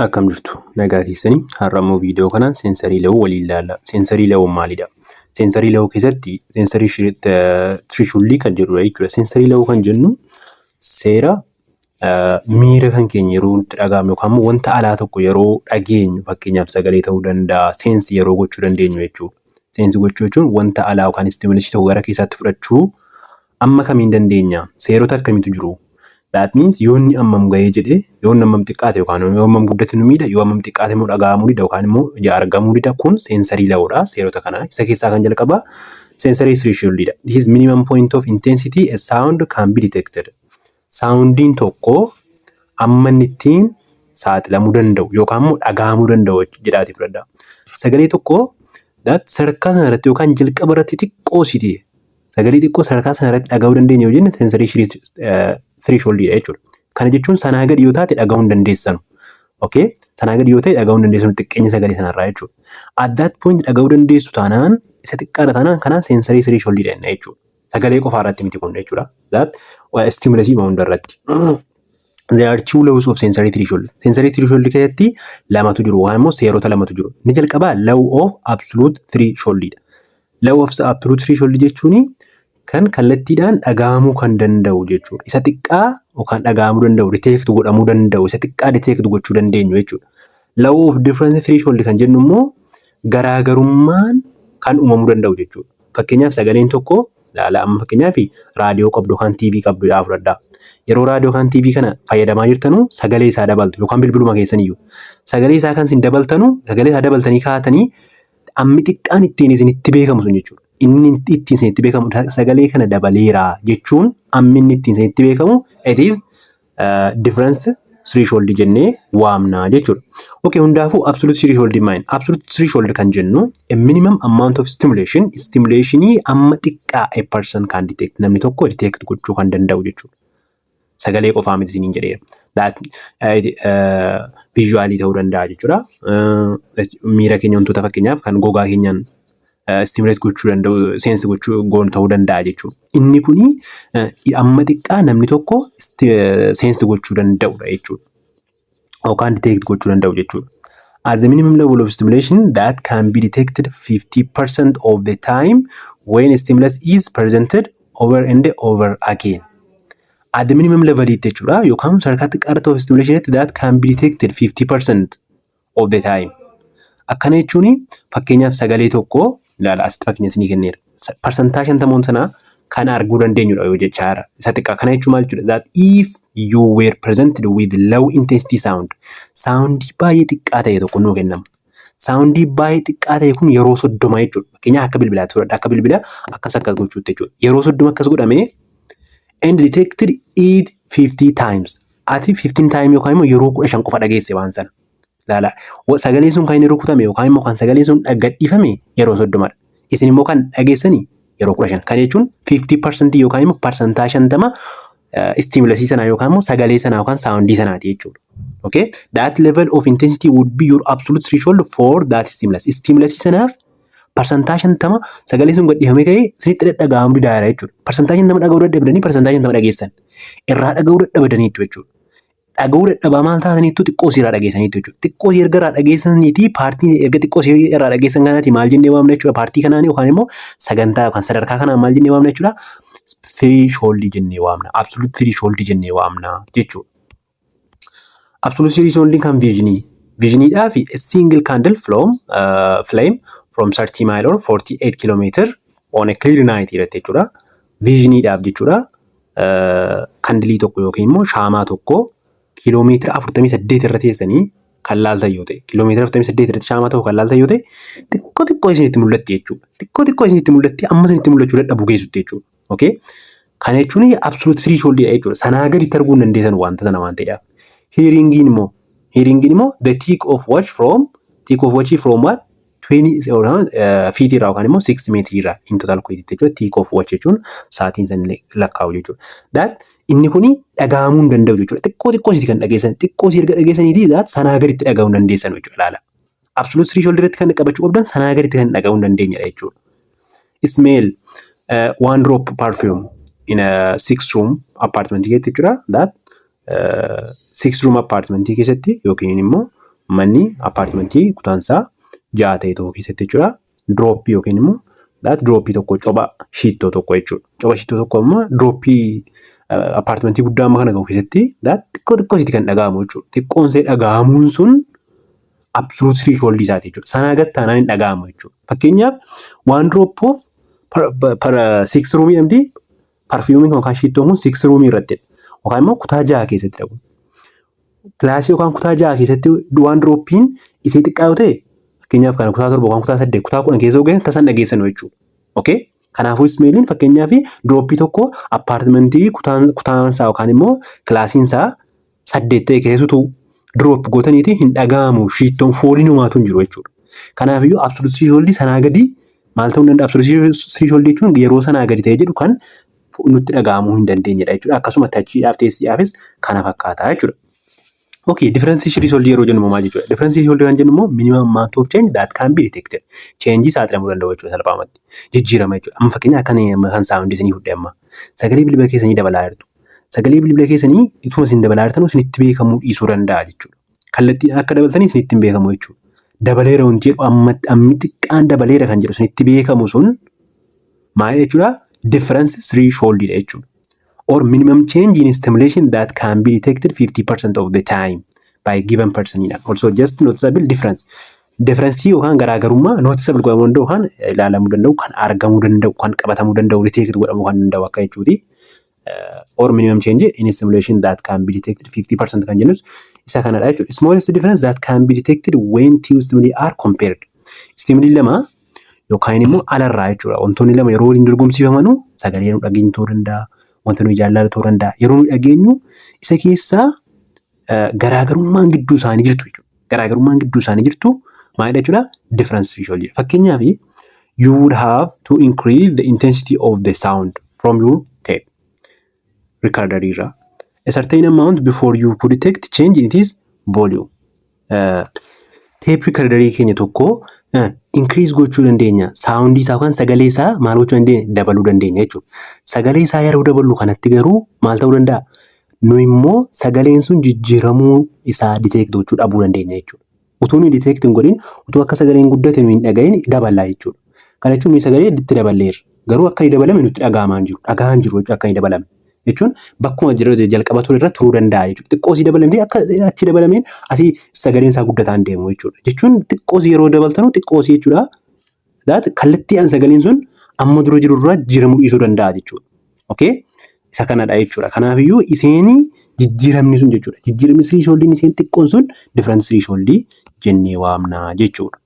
Akkam jirtu nagaa keessanii har'ammoo viidiyoo kanaan seensarii la'uu waliin ilaalla. Seensarii la'uun maalidha? Seensarii la'uu keessatti seensarii thresholdii kan jedhudha jechuudha. Seensarii la'uu kan jennu seera miira kan keenya yeroo nutti dhaga'amu yookaan immoo wanta alaa tokko yeroo dhageenyu fakkeenyaaf sagalee ta'uu danda'a, seensi yeroo gochuu dandeenyu jechuudha. Seensi gochuu jechuun wanta alaa yookaan istimuleesii ta'u gara keessaatti fudhachuu amma kamiin dandeenya? Seerota akkamiitu jiru? That means yoonni ammam ga'ee jedhee yoonni ammam xiqqaate yookaan yoo ammam guddate nu miidha yoo ammam xiqqaate immoo dhaga'amuu dida yookaan immoo argamuu dida kun seensarii la'uudha. Seerota kana isa keessaa kan jalqabaa seensarii thresholdidha. This is minimum point of intensity a sound can be detected. Soundiin tokko amma inni ittiin saaxilamuu danda'u yookaan immoo dhaga'amuu danda'u jedhaati fudhadha. Sagalee tokko sadarkaa sana irratti yookaan jalqaba irratti xiqqoo siti sagalee xiqqoo sadarkaa sana irratti dhaga'uu dandeenya yoo jenne seensarii thresholdidha jechuudha. Kana jechuun sanaa gadi yoo taate dhaga'uu hin dandeessanu. Okay? Sanaa gadi yoo ta'e dhaga'uu hin dandeessanu xiqqeenya sagalee sanarraa jechuudha. At that point dhaga'uu dandeessu taanaan isa xiqqaadha taanaan kanaan seensarii thresholdidha jenna jechuudha. Sagalee qofa irratti miti kun jechuudha. That stimulus hunda irratti. There are two laws of sensory threshold. Sensory threshold keessatti lamatu jiru yookaan immoo seerota lamatu jiru. Inni jalqabaa law of absolute thresholdidha. Law of absolute threshold jechuun kan kallattiidhaan dhaga'amuu kan danda'u jechuudha. Isa xiqqaa yookaan dhaga'amuu danda'u, detect godhamuu danda'u, isa xiqqaa detect gochuu dandeenyu jechuudha. Law of difference threshold kan jennu immoo garaagarummaan kan uumamuu danda'u jechuudha. Fakkeenyaaf sagaleen tokko amma fakkeenyaaf raadiyoo qabdu yookaan TV qabdu fudhadhaa. Yeroo raadiyoo yookaan TV kana fayyadamaa jirtanuu sagalee isaa dabaltu yookaan bilbiluma keessaniyyuu sagalee isaa kan isin dabaltanuu sagalee isaa dabaltanii kaa'atanii ammi xiqqaan ittiin isinitti beekamu sun jechuudha. Inni ittiin isinitti beekamu sagalee kana dabaleera jechuun ammi inni ittiin isinitti beekamu it is difference threshold jennee waamna jechuudha. Okay, hundaafuu absolute threshold maal? Absolute threshold kan jennu a minimum amount of stimulationii amma xiqqaa a person can detect namni tokko detect gochuu kan danda'u jechuudha. Sagalee qofaa miti isiniin jedheera. That visually ta'uu danda'a jechuudha. Miira keenya wantoota fakkeenyaaf kan gogaa keenyaan stimulate gochuu danda'u, seensi gochuu ta'uu danda'a jechuudha. Inni kuni amma xiqqaa namni tokko seensi gochuu danda'udha jechuudha. Yookaan detect gochuu danda'u jechuudha. As the minimum level of stimulation that can be detected 50% of the time when a stimulus is presented over and over again. At the minimum level jechuudha yookaan sadarkaa xiqqaa of stimulation that can be detected 50% of the time. Akkana jechuun fakkeenyaaf sagalee tokko ilaala asitti fakkeenya isinii kenneera. Parsantaajii 50 sana kan arguu dandeenyudha yoo jechaara. Isa xiqqaa kana jechuun maal jechuudha? That if you were presented with low intensity sound, soundii baay'ee xiqqaa ta'e tokko nuu kennama. Soundii baay'ee xiqqaa ta'e kun yeroo 30 jechuudha. Fakkeenyaaf akka bilbilaatti fudhadha. Akka bilbilaa akkas gochuutti jechuudha. Yeroo 30 akkas godhamee and detected it 50 times. Ati 15 time yookaan immoo yeroo 15 qofa dhageesse waan sana. Laala sagalee sun kan inni rukutame yookaan immoo kan sagalee sun gadhiifame yeroo 30dha. Isin immoo kan dhageessanii yeroo 15. Kan jechuun 50% yookaan immoo parsantaajii 50 stimulusii sanaa yookaan immoo sagalee sanaa yookaan saawundii sanaati jechuudha. Okay? That level of intensity would be your absolute threshold for that stimulus. Stimulusii sanaaf parsantaajii 50 sagalee sun gadhiifame ka'ee isinitti dhaga'amuu didaara jechuudha. Parsantaajii 50 dhaga'uu dadhabdanii parsantaajii 50 dhageessan. Irraa dhaga'uu dadhabdanii jechuudha. Dhaga'uu dadhabaa maal taataniitu xiqqoo irraa dhageessaniitu jechuudha. Xiqqoo erga irraa dhageessaniiti paartii erga xiqqoo irraa dhageessan kanaati maal jennee waamna jechuudha. Paartii kanaan yookaan immoo sagantaa yookaan sadarkaa kanaan maal jennee waamna jechuudha. Threshold jennee waamna. Absolute threshold jennee waamna jechuudha. Absolute threshold kan viizhiniidhaa fi a single candle flame from 30 mile or 48 kilometer on a clear night irratti jechuudha. Viizhiniidhaaf jechuudha. Kandilii tokko yookiin immoo shaamaa tokko kiiloomeetira 48 irra teessanii kan laaltan yoo ta'e kiiloomeetira 48 irratti shaamaa tokko kan laaltan yoo ta'e xiqqoo isinitti mul'atti jechuudha. Xiqqoo isinitti mul'atti amma isinitti mul'achuu dadhabu geessutti jechuudha. Okay? Kana jechuun absolute thresholdidha jechuudha. Sanaa gaditti arguu hin dandeessan wanta sana waan ta'eedhaaf. Hearingiin immoo the tick of watch from what 20 feet irraa yookaan immoo 6 meetrii irraa in total quantity jechuudha. Tick of watch jechuun sa'aatiin san lakkaa'u jechuudha. That inni kuni dhaga'amuu hin danda'u jechuudha. Xiqqoo isii kan dhageessan xiqqoo isii erga dhageessaniiti sanaa gaditti dhaga'uu hin dandeessan jechuudha. Ilaala. Absolute threshold irratti kan qabachuu qabdan sanaa gaditti kan dhaga'uu hin dandeenyedha jechuudha. Smell one drop perfume in a 6-room apartment jechuudha. That 6-room apartment keessatti yookiin immoo manni appaartimentii kutaansaa 6 ta'e tokko keessatti jechuudha. Dirooppii yookiin immoo dirooppii tokko copha shiittoo tokko jechuudha. Copha shiittoo tokko immoo dirooppii appaartimentii guddaa amma kana gahu keessatti xiqqoo kan dhaga'amu jechuudha. Xiqqoon see dhaga'amuun sun absolute threshold isaati jechuudha. Sanaa gad taanaan hin dhaga'amu jechuudha. Fakkeenyaaf one drop of per 6 roomii amti parfiyuumiin yookaan shiittoon kun 6 roomii irratti yookaan immoo kutaa 6 keessatti dhabu. Kilaasii yookaan kutaa 6 keessatti one droppiin isee xiqqaa yoo ta'e fakkeenyaaf kana kutaa 7 yookaan kutaa 8 kutaa 10 keessa ogeessan tasan dhageessan jechuudha. Okay? Kanaafuu ismeeliin fakkeenyaaf dirooppii tokko appaartimentii kutaansaa yookaan immoo kilaasiinsaa 8 ta'e keessattuu diroop gootaniiti hin dhaga'amu shiittoon fooliin homaatu hin jiru jechuudha. Kanaafiyyuu absolute threshold sanaa gadi maal ta'uu danda'a? Absolute threshold jechuun yeroo sanaa gadi ta'e jedhu kan nutti dhaga'amuu hin dandeenyedha jechuudha. Akkasuma tachiidhaaf teestiidhaafis kana fakkaataa jechuudha. Okay, difference threshold yeroo jennu maal jechuudha? Difference threshold kan jennu immoo minimum amount of change that can be detected. Change saaxilamuu danda'u jechuudha salphaamatti. Jijjiirama jechuudha. Amma fakkeenyaaf kan saawundii isinii fudhee amma sagalee bilbila keessanii dabalaa jirtu. Sagalee bilbila keessanii ituma isin dabalaa jirtanuu isinitti beekamuu dhiisuu danda'a jechuudha. Kallattiin akka dabaltanii isinitti hin beekamu jechuudha. Dabaleera wanti jedhu ammi xiqqaan dabaleera kan jedhu isinitti beekamu sun maal jechuudha? Difference threshold jechuudha. Or minimum change in stimulation that can be detected 50% of the time by given person. Also just noticeable difference. Difference yookaan garaagarummaa noticeable godhamuu danda'u kan ilaalamuu danda'u kan argamuu danda'u kan qabatamuu danda'u detect godhamuu kan danda'u akka jechuuti. Or minimum change in stimulation that can be detected 50% kan jennus isa kanadha jechuudha. Smallest difference that can be detected when two stimuli are compared. Stimuli lama yookaan immoo alarraa jechuudha. Wantoonni lama yeroo waliin dorgomsiifamanu sagalee nu dhageenyu ta'uu danda'a. Wanta nuyi jaalladhu ta'uu danda'a. Yeroo nuyi dhageenyu isa keessaa garaagarummaan gidduu isaanii jirtu jechuudha. Garaagarummaan gidduu isaanii jirtu maalidha jechuudha? Difference threshold jedha. Fakkeenyaaf you would have to increase the intensity of the sound from your tape recorder irraa a certain amount before you could detect change in its volume. Tape recorderii keenya tokko increase gochuu dandeenya. Sound isaa yookaan sagalee isaa maal gochuu dandeenya? Dabaluu dandeenya jechuudha. Sagalee isaa yeroo daballu kanatti garuu maal ta'uu danda'a? Nu immoo sagaleen sun jijjiiramuu isaa detect gochuu dhabuu dandeenya jechuudha. Utuu ni detect hin godhin utuu akka sagaleen guddate nu hin dhagahin daballaa jechuudha. Kana jechuun nuyi sagalee itti daballeerra. Garuu akka inni dabalame nutti dhaga'amaa hin jiru. Dhaga'aan jiru jechuudha akka inni dabalame. Jechuun bakkuma jalqaba ture irra turuu danda'a jechuudha. Xiqqoosii dabalamtee akka achi dabalameen asii sagaleen isaa guddataan deemu jechuudha. Jechuun xiqqoosii yeroo dabaltanu xiqqoosii jechuudha. Kallattiidhaan sagaleen sun amma dura jiru irraa jijjiiramuu dhiisuu danda'a jechuudha. Okay? Isa kanadha jechuudha. Kanaafiyyuu iseen jijjiiramni sun jechuudha. Jijjiiramni thresholdiin iseen xiqqoon sun difference thresholdii jennee waamna jechuudha.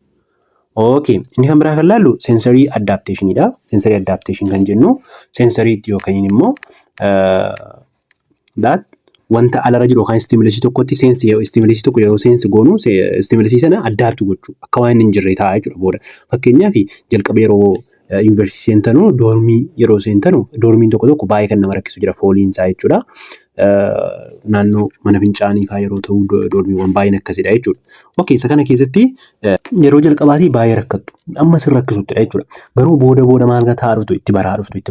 Okay, inni kan biraa kan laallu sensory adaptationidha. Sensory adaptation kan jennu sensoriitti yookaan immoo wanta alara jiru yookaan stimulusii tokkotti stimulusii tokko yeroo seensi goonu stimulusii sana adaaptu gochuu akka waan hin jirre ta'a jechuudha booda. Fakkeenyaaf jalqaba yeroo yuunivarsiitii seentanu doormii yeroo seentanu doormiin tokko baay'ee kan nama rakkisu jira fooliin isaa jechuudha. Naannoo mana fincaanii fa'aa yeroo ta'u doormiiwwan baay'een akkasidha jechuudha. Okay, isa kana keessatti yeroo jalqabaatii baay'ee rakkattu. Amma sin rakkisuttidha jechuudha. Garuu booda maal gataa dhuftu itti baraa dhuftu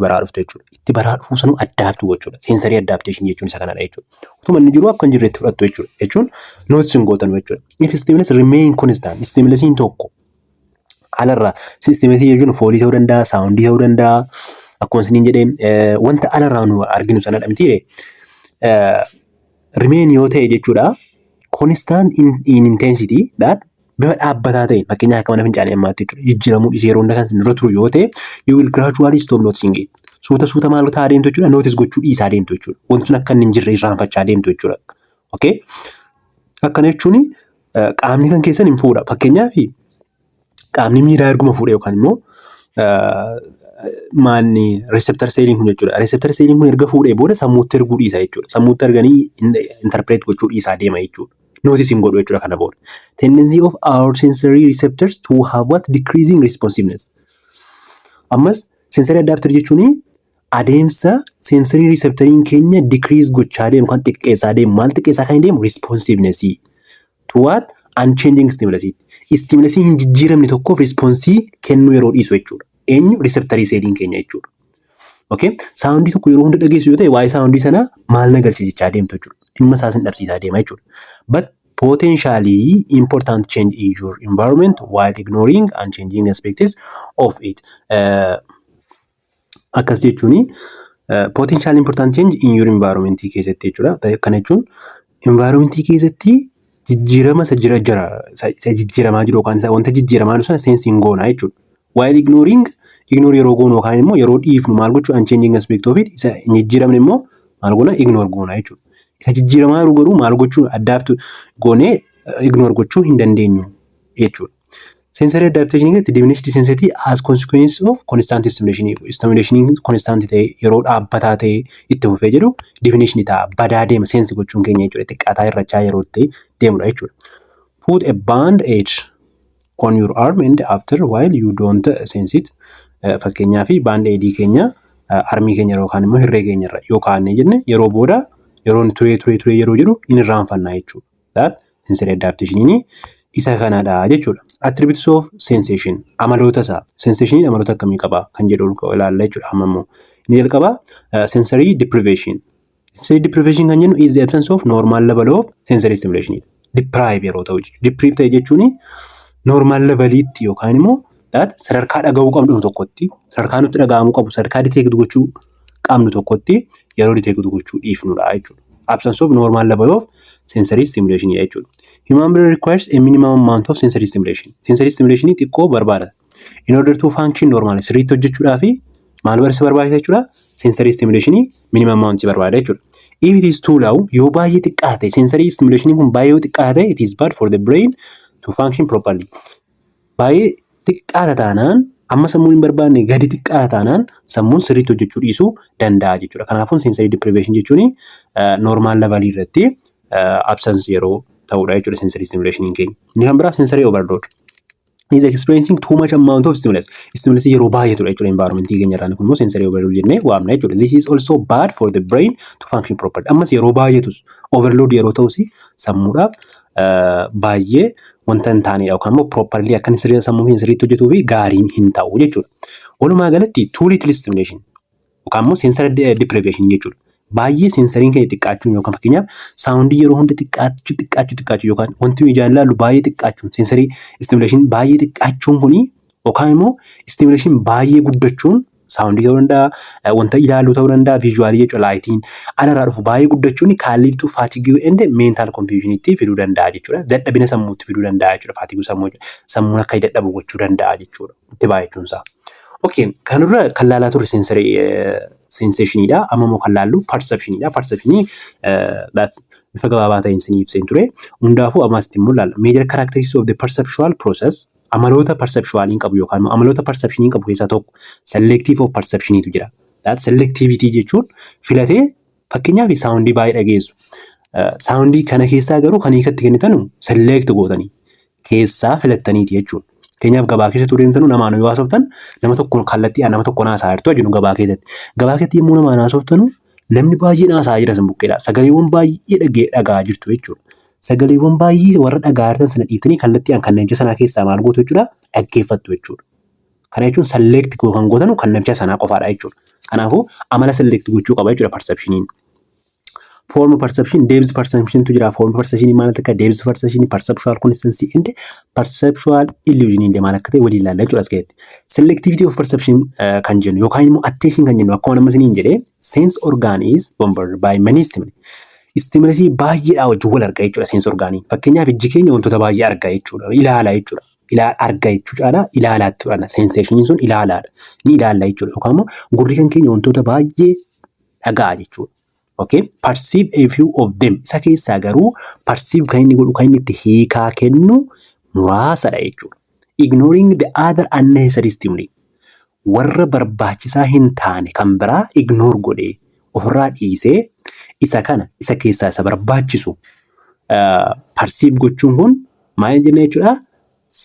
jechuudha. Itti baraa dhufuu sanuu addaaptu gochuudha. Sensory adaptation jechuun isa kanadha jechuudha. Utuma inni jiru akka hin jirreetti fudhattu jechuudha. Jechuun notes hin gootan jechuudha. If stimulus remain constant, stimulusiin tokko alarraa stimulusii jechuun foolii ta'uu danda'a, saawundii ta'uu danda'a. Akkuma isiniin jedhee wanta alarraa nu arginu sanadha mitiire. Remain yoo ta'e jechuudha. Constant in intensity that bifa dhaabbataa ta'e fakkeenyaaf akka mana fincaanii ammaatti jechuudha. Jijjiiramuu dhiisee yeroo hundaa kan irra turu yoo ta'e you will gradually stop noticing it. Suuta maal ta'aa deemtu jechuudha. Notice gochuu dhiisaa deemtu jechuudha. Wanti sun akka inni hin jirre irraanfachaa deemtu jechuudha. Okay? Akkana jechuun qaamni kan keessan hin fuudha. Fakkeenyaaf qaamni miiraa erguma fuudhe yookaan immoo maanni receptor cellin kun jechuudha. Receptor cellin kun erga fuudhee booda sammuutti erguu dhiisa jechuudha. Sammuutti erganii interpret gochuu dhiisaa deema jechuudha. Notice hin godhu jechuudha kana booda. Tendency of our sensory receptors to have what decreasing responsiveness. Ammas sensory adapter jechuun adeemsa sensory receptoriin keenya decrease gochaa deemu kan xiqqeessaa deemu maal xiqqeessaa kan deemu responsiveness to what unchanging stimulus. Stimulus hin jijjiiramne tokkoof responsii kennuu yeroo dhiisu jechuudha. Eenyu receptorii seeliin keenya jechuudha. Okay? Saawundii tokko yeroo hunda dhageessu yoo ta'e waa'ee saawundii sana maal na galche jechaa deemtu jechuudha. Dhimma isaas hin dhabsiisaa deema jechuudha. But potentially important change in your environment while ignoring unchanging aspects of it. Akkas jechuuni potential important change in your environment keessatti jechuudha. Kana jechuun environment keessatti jijjiirama jijjiiramaa jiru yookaan wanta jijjiiramaa jiru sana seensiin goona jechuudha. While ignoring yeroo goonu yookaan immoo yeroo dhiifnu maal gochuu unchanging aspect of it isa jijjiiramne immoo maal goona ignore goona jechuudha. Isa jijjiiramaa jiru garuu maal gochuu adapt goonee ignore gochuu hin dandeenyu jechuudha. Sensory adaptation keessatti diminished sensitivity as consequence of constant stimulation. Stimulation constant ta'e yeroo dhaabbataa ta'e itti fufee jedhu definition ta'a badaa deema sensi gochuun keenya jechuudha. Xiqqaataa irrachaa yeroo ta'e deemudha jechuudha. Put a band-aid on your arm and after while you don't sense it. Fakkeenyaa fi band-aid keenya armii keenya yookaan immoo hirree keenya irra yoo kaa'annee jenne yeroo booda yeroo turee yeroo jiru inni irraanfannaa jechuudha. That sensory adaptation isa kanadha jechuudha. Attributes of sensation amaloota isaa sensation amaloota akkamii qaba kan jedhu ilaalla jechuudha. Ammoo inni jalqaba sensory deprivation. Sensory deprivation kan jennu is the absence of normal level of sensory stimulation. Deprive yeroo ta'u deprive ta'e jechuun normal levelitti yookaan immoo sadarkaa dhaga'uu qabnu tokkotti sadarkaa nutti dhaga'amuu qabu sadarkaa detect gochuu qabnu tokkotti yeroo detect gochuu dhiifnudha jechuudha. Absence of normal level of sensory stimulation jechuudha. Human brain requires a minimum amount of sensory stimulation. Sensory stimulation xiqqoo barbaada. In order to function normally sirriitti hojjechuudhaaf maal barbaachisa jechuudha. Sensory stimulation minimum amount barbaada jechuudha. If it is too low, yoo baay'ee xiqqaate sensory stimulation kun baay'ee xiqqaate it is bad for the brain to function properly. Baay'ee xiqqaata taanaan amma sammuun hin barbaanne gadi xiqqaata taanaan sammuun sirriitti hojjechuu dhiisuu danda'a jechuudha. Kanaafuu sensory deprivation jechuun normal level irratti absence yeroo ta'udha jechuudha sensory stimulation keenya. Inni kan biraa sensory overload. Is experiencing too much amount of stimulus. Stimulus yeroo baay'eetudha jechuudha environment keenya irraa kun immoo sensory overload jennee waamna jechuudha. This is also bad for the brain to function properly. Ammas yeroo baay'eetus overload yeroo ta'us sammuudhaaf baay'ee wanta hin taanedha yookaan immoo properly akka sammuu keenya sirriitti hojjetuu fi gaariin hin ta'u jechuudha. Walumaa galatti too little stimulation yookaan immoo sensory deprivation jechuudha. Baay'ee sensoriin keenya xiqqaachuun yookaan fakkeenyaaf saawundii yeroo hunda xiqqaachuu yookaan wanti nuyi ijaan ilaallu baay'ee xiqqaachuun sensory stimulation baay'ee xiqqaachuun kuni yookaan immoo stimulation baay'ee guddachuun saawundii ta'uu danda'a wanta ilaaluu ta'uu danda'a viizuwaalii jechuudha laayitiin alarraa dhufu baay'ee guddachuun kaalliitu faatigii and mental confusion itti fiduu danda'a jechuudha. Dadhabina sammuutti fiduu danda'a jechuudha. Faatiguu sammuun akka dadhabu gochuu danda'a jechuudha. Itti baay'achuunsaa. Okay, kanarra kan laalaa turre sensory sensation dha. Amma immoo kan laallu perception dha. Perception bifa gabaabaa ta'een isin ibseen ture. Hundaafuu ammaasitti immoo laalla. Major characteristics of the perceptual process amaloota perceptual qabu yookaan amaloota perception qabu keessaa tokko selective of perception tu jira. That selectivity jechuun filatee fakkeenyaaf soundii baay'ee dhageessu. Soundii kana keessaa garuu kan hiikatti kennitanu select gootanii keessaa filattaniiti jechuudha. Keenyaaf gabaa keessatti deemtanu namaan yoo haasoftan nama tokko kallattii nama tokko naasaa jirtu ajinu gabaa keessatti. Gabaa keessatti yommuu namaan haasoftanu namni baay'ee naasaa jira san bukkeedha. Sagaleewwan baay'ee dhagaa jirtu jechuudha. Sagaleewwan baay'ee warra dhagaa jirtan sana dhiiftanii kallattii kan namicha sanaa keessaa maal gootu jechuudha dhaggeeffattu jechuudha. Kana jechuun select kan gootanu kan namicha sanaa qofaadha jechuudha. Kanaafuu amala select gochuu qaba jechuudha perceptioniin. Form perception, depth perception tu jira. Form perception maal akka depth perception, perceptual consistency and perceptual illusion inde maal akka ta'e waliin ilaalla jechuudha askeetti. Selectivity of perception kan jennu yookaan immoo attention kan jennu akkuma nama siniin jedhee sense organ is bombarded by many stimuli. Stimulus baay'eedhaa wajjin wal argaa jechuudha sense orgaanii. Fakkeenyaaf ijji keenya wantoota baay'ee argaa jechuudha. Ilaala jechuudha. Argaa jechuudha. Ilaalaatti fudhanna. Sensationiin sun ilaalaadha. Ni ilaalla jechuudha. Yookaan immoo gurri kan keenya wantoota baay'ee dhagaa jechuudha. Okay, perceive a few of them. Isa keessaa garuu perceive kan inni godhu kan inni itti hiikaa kennu muraasadha jechuudha. Ignoring the other unnecessary stimuli. Warra barbaachisaa hin taane kan biraa ignore godhee ofirraa dhiisee isa kana isa keessaa isa barbaachisu perceive gochuun kun maal jenna jechuudha?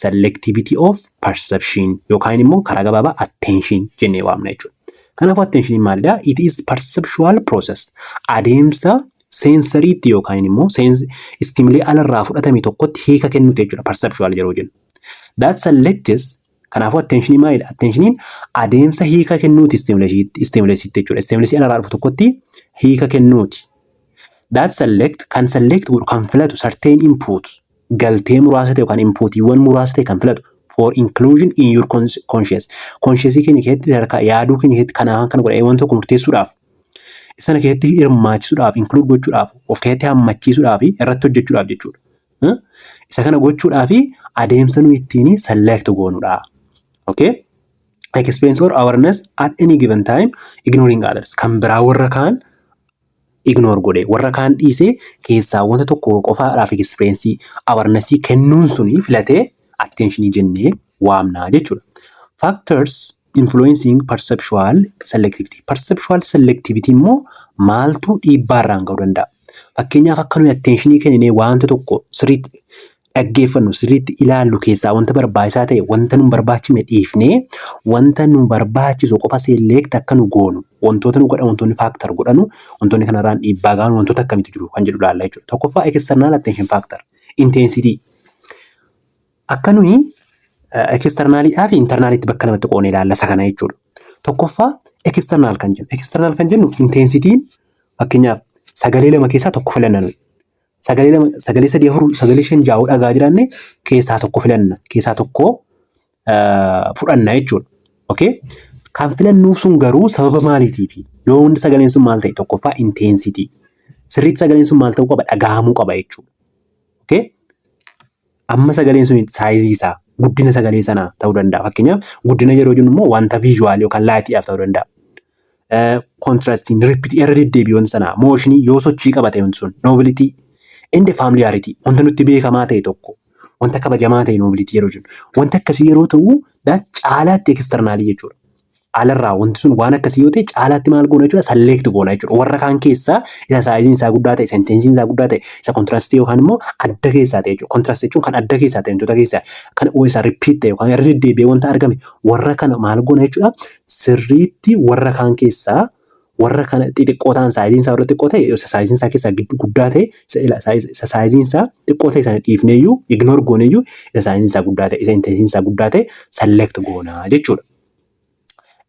Selectivity of perception yookaan immoo karaa gabaabaa attention jennee waamna jechuudha. Kanaafuu attention maalidha? It is perceptual process. Adeemsa sensoriitti yookaan immoo stimuli alarraa fudhatame tokkotti hiika kennuuti jechuudha perceptual yeroo jennu. That selects kanaafuu attention maalidha? Attentioniin adeemsa hiika kennuuti stimulisiitti jechuudha. Stimulisii alarraa dhufu tokkotti hiika kennuuti. that select kan filatu certain inputs galtee muraasa ta'e yookaan inputiiwwan muraasa ta'e kan filatu for inclusion in your conscious keenya keessatti yaaduu keenya keessatti kanaan kan godhee waan tokko murteessuudhaaf sana keessatti hirmaachisuudhaaf include gochuudhaaf of keessatti hammachiisuudhaaf irratti hojjechuudhaaf jechuudha. Isa kana gochuudhaaf adeemsa nu ittiin select goonudha. Okay? Experience or awareness at any given time ignoring others. Kan biraa warra kaan ignore godhe warra kaan dhiisee keessaa wanta tokko qofaadhaaf experience awareness kennuun suni filatee attention jennee waamna jechuudha. Factors influencing perceptual selectivity. Perceptual selectivity immoo maaltu dhiibbaa irraan ga'uu danda'a? Fakkeenyaaf akka nuyi attention kennine wanta tokko sirriitti dhaggeeffannu sirriitti ilaallu keessaa wanta barbaachisaa ta'e wanta nu barbaachifne dhiifnee wanta nu barbaachisu qofa select akka nu goonu wantoota nu godhan wantoonni factor godhanu wantoonni kanarraan dhiibbaa ga'an wantoota akkamitti jiru kan jedhu ilaalla jechuudha. Tokkoffaa external attention factor intensity. Akka nuyi externaliidhaa fi internaliitti bakka lamatti qoonee ilaalla isa kana jechuudha. Tokkoffaa external kan jennu intensitiin fakkeenyaaf sagalee lama keessaa tokko filanna nuyi. Sagalee 3 4 sagalee 5 6 dhagaa jiraanne keessaa tokko filanna keessaa tokko fudhanna jechuudha. Okay? Kan filannuuf sun garuu sababa maaliitiifi yoo hundi sagaleen sun maal ta'e tokkoffaa intensity. Sirriitti sagaleen sun maal ta'uu qaba dhagahamuu qaba jechuudha. Okay? Amma sagaleen sun saayizii isaa guddina sagalee sanaa ta'uu danda'a. Fakkeenyaaf guddina yeroo jennu immoo wanta visual yookaan laayitiidhaaf ta'uu danda'a. Contrasting repeat irra deddeebi'uun sanaa mooshinii yoo sochii qabate sun novelty and familiarity wanta nutti beekamaa ta'e tokko wanta kabajamaa ta'e novelty yeroo jennu wanta akkasii yeroo ta'u caalaatti externalii jechuudha. Alarraa wanti sun waan akkasii yoo ta'e caalaatti maal goona jechuudha select goona jechuudha. Warra kaan keessaa isa saayiziin isaa guddaa ta'e sentensiin isaa guddaa ta'e isa contrastii yookaan immoo adda keessaa ta'e jechuudha. Contrast jechuun kan adda keessaa ta'e wantoota keessaa kan isa repeat ta'e yookaan irra deddeebi'ee wanta argame warra kana maal goona jechuudha sirriitti warra kaan keessaa warra kana xixiqqoo ta'an saayiziin isaa irratti xiqqoo ta'e isa saayiziin isaa keessaa guddaa ta'e isa saayiziin isaa xiqqoo ta'e sana dhiifneeyyuu ignore gooneeyyuu isa saayiziin isaa guddaa ta'e isa intensiin isaa guddaa ta'e select goona jechuudha.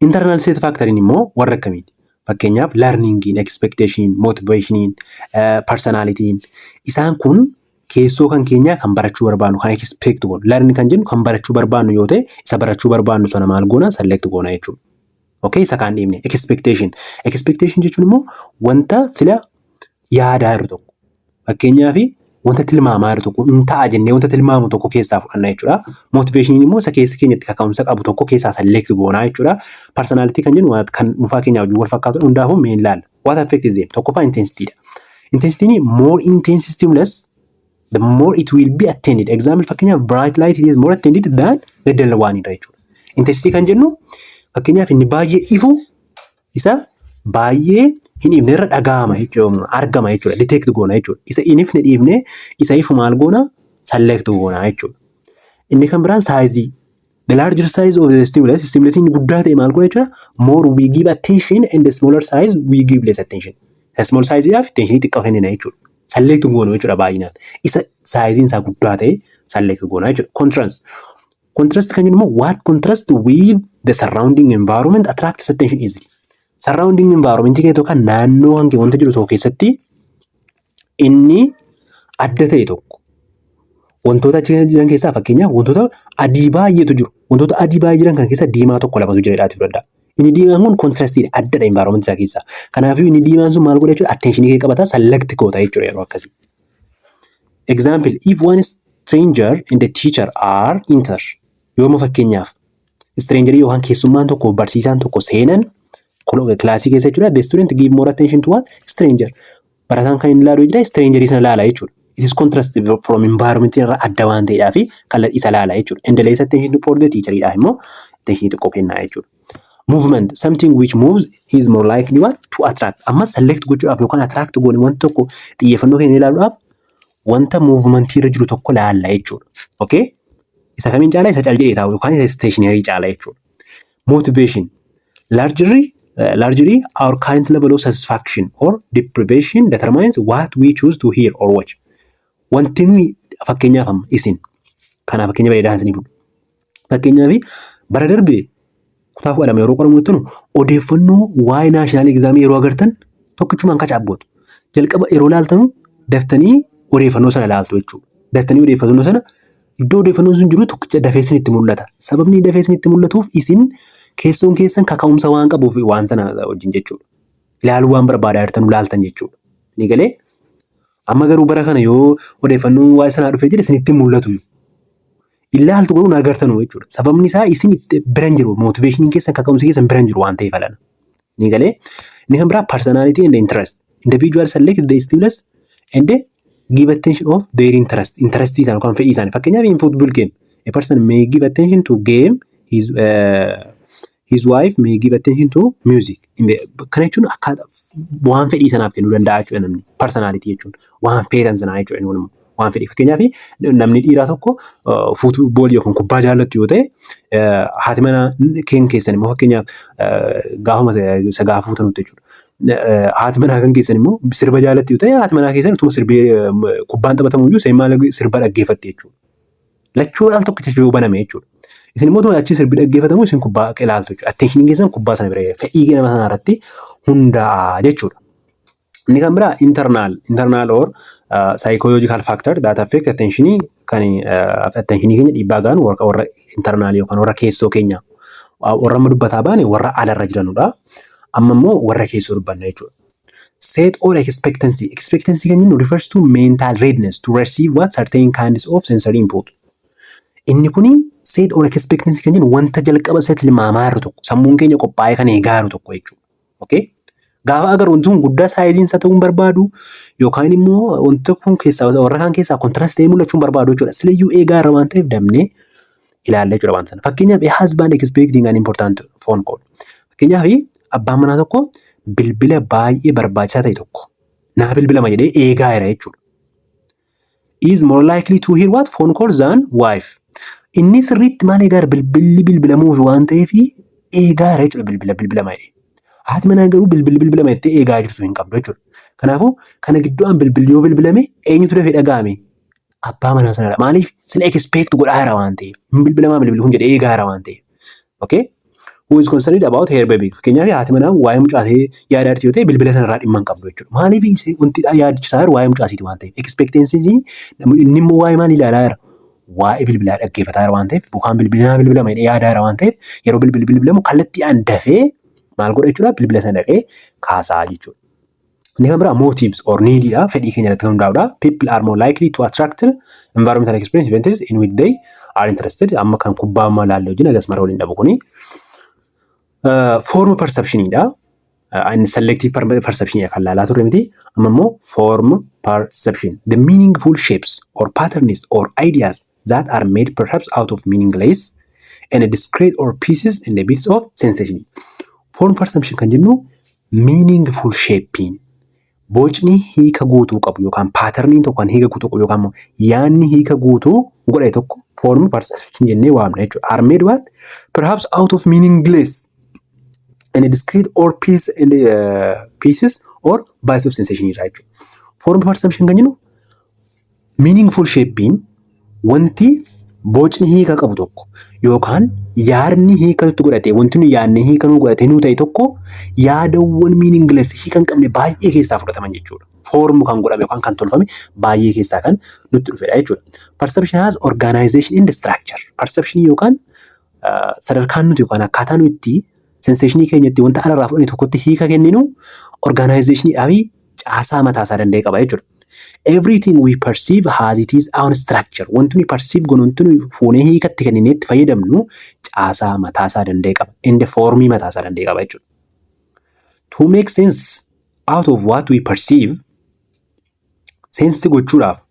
Internal state factorin immoo warra akkamiiti? Fakkeenyaaf learningiin, expectation, motivation, personality'n isaan kun keessoo kan keenya kan barachuu barbaannu kan expect goonu. Learning kan jennu kan barachuu barbaannu yoo ta'e isa barachuu barbaannu sana maal goona select goona jechuudha. Okay, isa kaan dhiibne expectation jechuun immoo wanta fila yaadaa jiru tokko fakkeenyaaf wanta tilmaamaa jiru tokko in ta'a jennee wanta tilmaamu tokko keessaa fudhanna jechuudha. Motivation immoo isa keessa keenyatti kaka'umsa qabu tokko keessaa select goonaa jechuudha. Personality kan jennu kan dhuunfaa keenya wajjin wal fakkaatu hundaafuu mee ilaalla. What affects them? Tokkoffaa intensity dha. Intensity more intense stimulus the more it will be attended. Example fakkeenyaaf bright light is more attended than the dull one dha jechuudha. Intensity kan jennu fakkeenyaaf inni baay'ee ifu isa baay'ee hin ifne irra dhaga'ama jechuudha argama jechuudha detect goona jechuudha. Isa hin ifne dhiifne isa ifu maal goona select goona jechuudha. Inni kan biraan size the larger size of the stimulus guddaa ta'e maal goona jechuudha more we give attention and the smaller size we give less attention. Small size dhaaf attention xiqqoo kennina jechuudha. Select goona jechuudha baay'inaan. Isa size isaa guddaa ta'e select goona jechuudha. Contrast kan jennu what contrast with the surrounding environment attracts attention easily. Surrounding environment keessatti yookaan naannoo hanqee wanta jiru tokko keessatti inni adda ta'e tokko wantoota achi jiran keessaa fakkeenyaaf wantoota adii baay'eetu jiru. Wantoota adii baay'ee jiran kan keessa diimaa tokko lamatu jira jedhaati fudhadha. Inni diimaan kun contrastiidha addadha environment isaa keessaa. Kanaafuu inni diimaan sun maal godha jechuudha attention kee qabata select goota jechuudha yeroo akkasii. Example if one stranger and the teacher are enter yooma fakkeenyaaf strangerii yookaan keessummaan tokko barsiisaan tokko seenan kilaasii keessa jechuudha the student give more attention to what stranger barataan kan inni ilaalu jira strangerii sana ilaala jechuudha. It is contrast from environment irraa adda waan ta'eedhaa fi kallattii isa ilaala jechuudha. And less attention for the teacher idhaa immoo attention xiqqoo kennaa jechuudha. Movement something which moves is more likely what to attract. Amma select gochuudhaaf yookaan attract goone wanta tokko xiyyeeffannoo keenya ilaaluudhaaf wanta movement irra jiru tokko ilaalla jechuudha. Okay? Isa kamiin caalaa isa cal jedhee taa'u yookaan isa stationary caalaa jechuudha. Motivation largely our current level of satisfaction or deprivation determines what we choose to hear or watch. Wanti nuyi fakkeenyaaf amma isin kanaaf fakkeenya bareedaa isinii fudhu. Fakkeenyaaf bara darbee kutaa 10 yeroo qoramu jettunu odeeffannoo waa'ee naashinaal egzaamii yeroo agartan tokkichumaan kacaabbotu. jalqaba yeroo laaltanu daftanii odeeffannoo sana laaltu jechuudha. Daftanii odeeffannoo sana iddoo odeeffannoon sun jiru tokkicha dafee isinitti mul'ata. Sababni dafee isinitti mul'atuuf isin keessoon keessan kaka'umsa waan qabuuf waan sana wajjin jechuudha. Ilaaluu waan barbaadaa jirtan laaltan jechuudha. Ni galee amma garuu bara kana yoo odeeffannoon waa'ee sanaa dhufee jira isinitti mul'atu. Ilaaltu garuu agartanu jechuudha. Sababni isaa isin bira hin jiru. Motiveeshiniin keessan kaka'umsi keessan bira hin jiru waan ta'eef alana. Ni galee inni kan biraa personality and interest. Individual select the stimulus and give attention of their interest. Interest isaan kan fedhii isaanii. Fakkeenyaaf in football game a person may give attention to game his wife may give attention to music. Kana jechuun akkaataa waan fedhii sanaaf kennuu danda'a jechuudha namni. Personality jechuun waan fedhan sanaa jechuudha waan fedhii. Fakkeenyaaf namni dhiiraa tokko football yookaan kubbaa jaallattu yoo ta'e haati manaa keessan immoo fakkeenyaaf gaafuma gaafa fuutanutti jechuudha. Haati manaa kan keessan immoo sirba jaallatti yoo ta'e haati manaa keessan utuma sirbee kubbaan taphatamu iyyuu seen maal sirba dhaggeeffatti jechuudha. Lachuudhaan tokkicha yoo baname jechuudha. Isin immoo achi sirbi dhaggeeffatamu isin kubbaa ilaaltu jechuudha. Attention keessan kubbaa sana bira fedhii nama sanaa irratti hundaa'a jechuudha. Inni kan biraa internal or psychological factor that affect attention kan attention keenya dhiibbaa gaanu warra internal yookaan warra keessoo keenya warra dubbataa baane warra alarra jiranudha. Amma immoo warra keessoo dubbanna jechuudha. Set or expectancy. Expectancy kan jennu refers to mental readiness to receive what certain kinds of sensory input. Inni kuni set or expectancy kan jennu wanta jalqaba set tilmaamaa jiru tokko sammuun keenya qophaa'ee kan eegaa jiru tokko jechuudha. Okay? Gaafa agar wanti kun guddaa saayiziin isaa ta'uu barbaadu yookaan immoo wanti kun keessaa warra kaan keessaa kontiraast ta'ee mul'achuu barbaadu jechuudha. Silayyuu eegaa irra waan ta'eef damnee ilaalla jechuudha waan sana. Fakkeenyaaf a husband expecting an important phone call. Fakkeenyaaf abbaan manaa tokko bilbila baay'ee barbaachisaa ta'e tokko naa bilbilama jedhee eegaa jira jechuudha. Is more likely to hear what phone calls than wife. Inni sirriitti maal eegaa bilbilamuuf waan ta'eef eegaa jira jechuudha bilbilama jedhee. Haati manaa garuu bilbilama jettee eegaa jirtu hin qabdu jechuudha. Kanaafuu kana gidduudhaan yoo bilbilame eenyutu dafee dhaga'ame? Abbaa manaa sanadha. Maaliif sila expect godhaa jira waan ta'eef. Bilbilamaa kun jedhee eegaa jira waan ta'eef. Okay? Who is concerned about her baby? Fakkeenyaaf haati manaa waa'ee mucaasee yaadaa jirti yoo ta'e bilbila sanarraa dhimma hin qabdu jechuudha. Maaliif wanti yaadachisaa jiru waa'ee mucaasiiti waan ta'eef. Expectancy inni immoo waa'ee maal ilaalaa jira? Waa'ee bilbilaa dhaggeeffataa jira waan ta'eef yookaan bilbilama jedhee yaadaa jira waan ta'eef yeroo bilbilamu kallattiidhaan dafee maal godha jechuudha bilbila sana dhaqee kaasaa jechuudha. Inni kan biraa motives or needidha fedhii keenya irratti hundaa'udha. People are more likely to attract environmental experience events in which they are interested. Amma kan kubbaa amma laallee wajjin agas mara waliin dhabu kuni. Form perceptionidha. Inni selective perception kan laalaa turre miti. Amma immoo form perception. The meaningful shapes or patterns or ideas that are made perhaps out of meaningless and discrete or pieces and the bits of sensation. Form perception kan jennu meaningful shaping. Bocni hiika guutuu qabu yookaan patternii tokko kan hiika guutuu qabu yookaan yaanni hiika guutuu godhe tokko form perception jennee waamna jechuudha. Are made what? Perhaps out of meaningless and discrete or pieces or bits of sensation jechuudha. Form perception kan jennu meaningful shaping wanti bocni hiika qabu tokko yookaan yaadni hiikatu godhate wanti nu yaadne hiika nu godhate nu ta'e tokko yaadawwan meaningless hiika hin qabne baay'ee keessaa fudhataman jechuudha. Form kan godhame yookaan kan tolfame baay'ee keessaa kan nutti dhufedha jechuudha. Perception has organization and structure. Perception yookaan sadarkaan nuti yookaan akkaataa nuti sensationii keenyatti wanta alarraa fudhanii tokkotti hiika kenninu organizationidhaa fi caasaa mataasaa danda'e qaba jechuudha. Everything we perceive has its own structure. Wanti nuyi perceive goonu wanti nuyi fuunee hiikatti kennine itti fayyadamnu caasaa mataasaa danda'e qaba. Inde foormii mataasaa danda'e qaba jechuudha. To make sense out of what we perceive, sense gochuudhaaf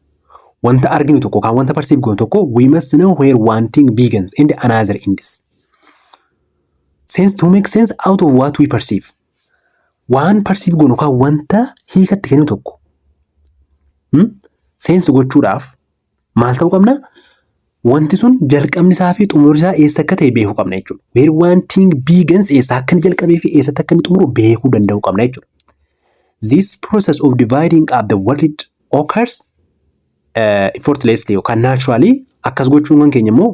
wanta arginu tokko kan wanta perceive goonu tokko we must know where one thing begins and another ends. Sense to make sense out of what we perceive. Waan perceive goonu kan wanta hiikatti kennu tokko seensi gochuudhaaf maal ta'uu qabna? Wanti sun jalqabni isaa fi xumurri isaa eessa akka ta'e beekuu qabna jechuudha. Where one thing begins eessa akka inni jalqabee fi eessatti akka inni xumuru beekuu danda'uu qabna jechuudha. This process of dividing up the world occurs effortlessly yookaan naturally akkas gochuun kan keenya immoo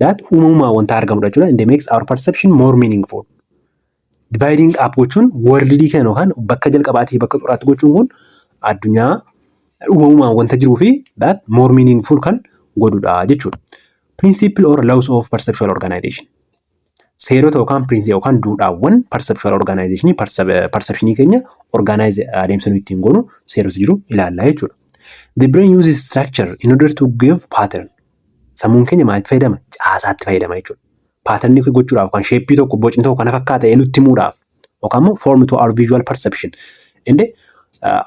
that uumamumaan wanta argamudha jechuudha. And makes our perception more meaningful. Dividing up gochuun worldii keenya yookaan bakka jalqabaatii bakka xumuraatti gochuun kun addunyaa uumamumaan wanta jiruu fi that more meaningful kan godhudha jechuudha. Principle or laws of perceptual organization. Seerota yookaan pirinsipii yookaan duudhaawwan perceptual organization perceptionii keenya organize adeemsa nuyi ittiin goonu seerota jiru ilaallaa jechuudha. The brain uses structure in order to give pattern. Sammuun keenya maalitti fayyadama? Caasaatti fayyadama jechuudha. Patternii gochuudhaaf yookaan sheeppii tokko bocni tokko kana fakkaata nutti himuudhaaf yookaan immoo form to our visual perception. Inde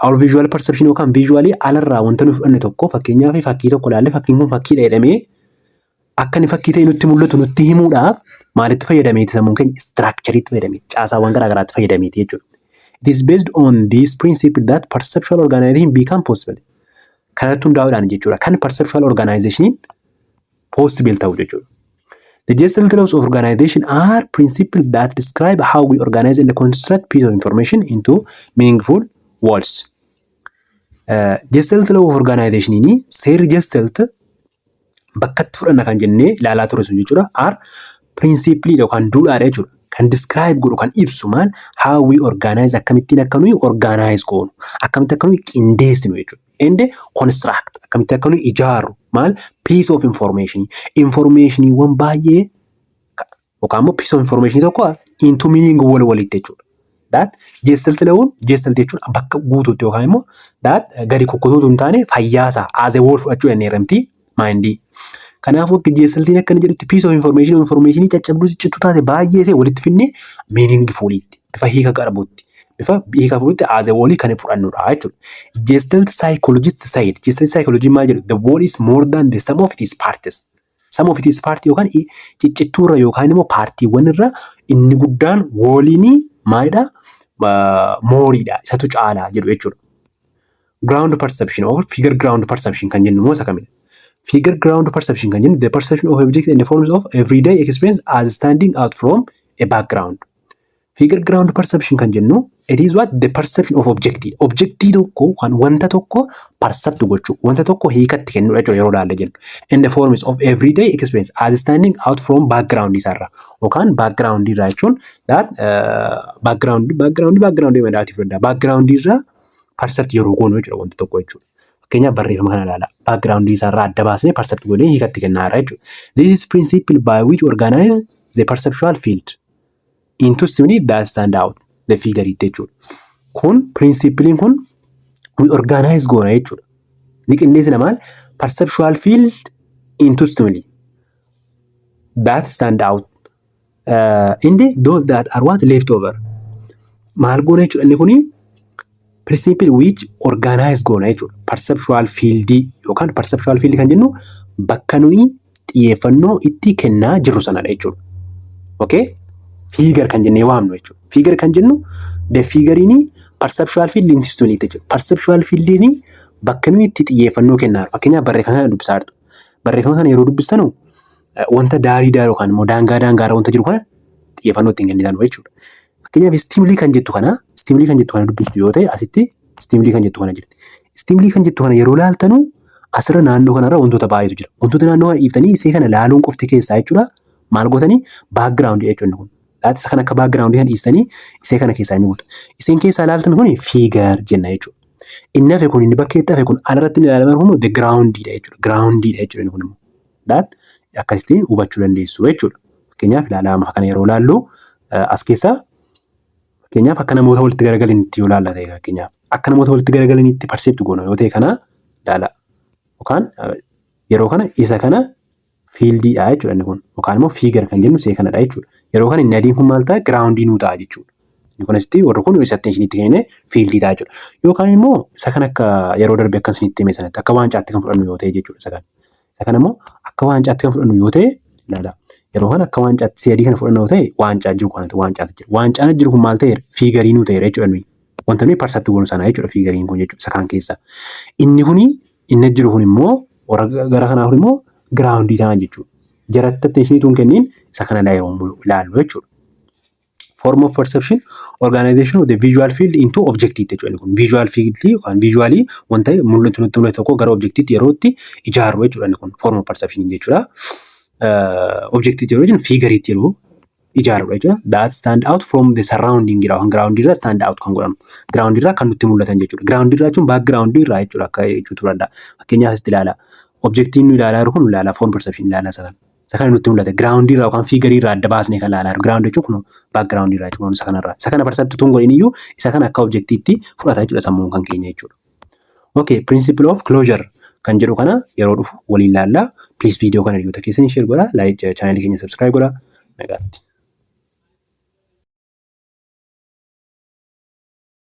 our visual perception yookaan visually alarraa wanta nuyi fudhanne tokko fakkeenyaaf fakkii tokko ilaalle fakkiin kun fakkii jedhamee akka inni fakkii ta'e nutti mul'atu nutti himuudhaaf maalitti fayyadameeti sammuun keenya structureetti fayyadameeti caasaawwan garaagaraatti fayyadameeti jechuudha. It is based on this principle that perceptual organization become possible. Kanatti hundaa'uudhaan jechuudha kan perceptual organization possible ta'u jechuudha. The Gestalt laws of organization are principles that describe how we organize and construct piece of information into meaningful words. Gestalt law of organization ini seerri Gestalt bakkatti fudhanna kan jennee ilaalaa ture sun jechuudha. Are principle yookaan duudhaadha jechuudha. Kan describe godhu kan ibsu maal how we organize akkamittiin akka nuyi organize goonu akkamitti akka nuyi qindeessinu jechuudha. And construct akkamitti akka nuyi ijaaru maal piece of information wan baay'ee yookaan immoo piece of information tokko into meaning walitti jechuudha. That Gestalt lawun Gestalt jechuun bakka guutuutti yookaan immoo that gadi kukkutuutu hin taane fayyaasaa as a whole fudhachuu dandeeramti mindii. Kanaafuu akka Gestaltiin akka jedhutti piece of information caccabduu ciccitu taate baay'ee see walitti finne meaningfulitti bifa hiika qabutti bifa hiika fulitti as a whole kan fudhannudha jechuudha. Gestalt psychologist said Gestalt psychology maal jedhu the whole is more than the sum of its parts. Sum of its parts yookaan ciccituurra yookaan immoo paartiiwwan irra inni guddaan whole'ini maalidha mooriidha isatu caalaa jedhu jechuudha. Ground perception or figure ground perception kan jennu moo isa kamidha? Figure ground perception kan jennu the perception of objects in the forms of everyday experience as standing out from a background. Figure ground perception kan jennu it is what the perception of objectii tokko kan wanta tokko percept gochuu wanta tokko hiikatti kennu jechuudha yeroo ilaalle jennu in the forms of everyday experience as standing out from background isaarra yookaan background irraa jechuun that background madaatiif fudhadha background irraa percept yeroo goonu jechuudha wanta tokko jechuudha. Fakkeenyaaf barreeffama kana ilaala background isaarraa adda baasnee percept godhee hiikatti kennaara jechuudha. This is principle by which organize the perceptual field into stimuli that stand out the figure jechuudha. Kun principlein kun we organize goona jechuudha. Ni qindeessina maal perceptual field into stimuli that stand out in those that are what left over. Maal goona jechuudha inni kuni principle which organize goona jechuudha. Perceptual field yookaan perceptual field kan jennu bakka nuyi xiyyeeffannoo itti kennaa jirru sanadha jechuudha. Okay? Figure kan jennee waamnu jechuudha. Figure kan jennu the figureini perceptual field into stimuli jechuudha. Perceptual fieldini bakka nuyi itti xiyyeeffannoo kennaa. Fakkeenyaaf barreeffama kana dubbisaa jirtu. Barreeffama kana yeroo dubbistanu wanta daarii yookaan immoo daangaa wanta jiru kana xiyyeeffannoo ittiin kennitan jechuudha. Fakkeenyaaf stimuli kan jettu kana dubbistu yoo ta'e asitti stimuli kan jettu kana jirti. Stimuli kan jettu kana yeroo laaltanu asirra naannoo kanarra wantoota baay'eetu jira. Wantoota naannoo kana dhiiftanii isee kana laaluun qofti keessaa jechuudha. Maal gootanii background jechuudha kun. Laata isa kana akka background kan dhiistanii isee kana keessaa ni gootu. Iseen keessaa laaltan kun figure jenna jechuudha. Inni hafe kun inni bakka itti hafe kun alarratti ni ilaalaman kun the groundidha jechuudha. Groundidha jechuudha inni kun immoo. Laata akkasitti hubachuu dandeessu jechuudha. Fakkeenyaaf ilaalama kana yeroo laallu as keessaa fakkeenyaaf akka namoota walitti garagalanitti yoo laalla ta'e fakkeenyaaf akka namoota walitti garagalanitti percept goona yoo ta'e kana ilaala. Yookaan yeroo kana isa kana fiildiidha jechuudha inni kun yookaan immoo figure kan jennu see kanadha jechuudha. Yeroo kana inni adiin kun maal ta'a giraawundii nuu ta'a jechuudha. Inni kun asitti warri kun attention'itti kennee fiildii ta'a jechuudha. Yookaan immoo isa kan akka yeroo darbe akka isinitti hime sanatti akka waancaatti kan fudhannu yoo ta'e jechuudha isa kana. Isa kana immoo akka waancaatti kan fudhannu yoo ta'e ilaala. Yeroo kana akka waancaatti si adii kana fudhannu yoo ta'e waancaa jiru kanatti waancaatti jira. Waancaan jiru kun maal ta'eera fiigarii nuu ta'eera jechuudha nuyi. Wanta nuyi percept goonu sana jechuudha fiigariin kun jechuudha isa kan keessa. Inni jiru kun immoo gara kanaa kun immoo giraawundii ta'an jechuudha. Jaratti attentionituun kenniin isa kana yeroo ilaallu jechuudha. Form of perception organization of the visual field into objective jechuudha kun visual field yookaan visually wanta mul'atu tokko gara objective yerootti ijaaru jechuudha kun form of perception jechuudha. Objective yeroo jennu figure yeroo ijaarudha jechuudha. That stand out from the surrounding irraa kan ground irraa stand out kan godhamu. Ground irraa kan nutti mul'atan jechuudha. Ground irraa jechuun background irraa jechuudha akka jechuutu danda'a. Fakkeenyaaf asitti ilaala. Objectiin nu ilaalaa jiru kun ilaala form perception ilaala isa kana. Isa kana nutti mul'ata. Ground irraa yookaan figure irraa adda baasnee kan ilaalaa jiru. Ground jechuun kun background irraa jechuudha isa kanarraa. Isa kana percept tuun godhin iyyuu isa kana akka objectiitti fudhata jechuudha sammuun kan keenya jechuudha. Okay, principle of closure kan jedhu kana yeroo dhufu waliin ilaalla. Please video kana hiriyoota keessanii share godhaa, like channel keenya subscribe godhaa. Nagaatti.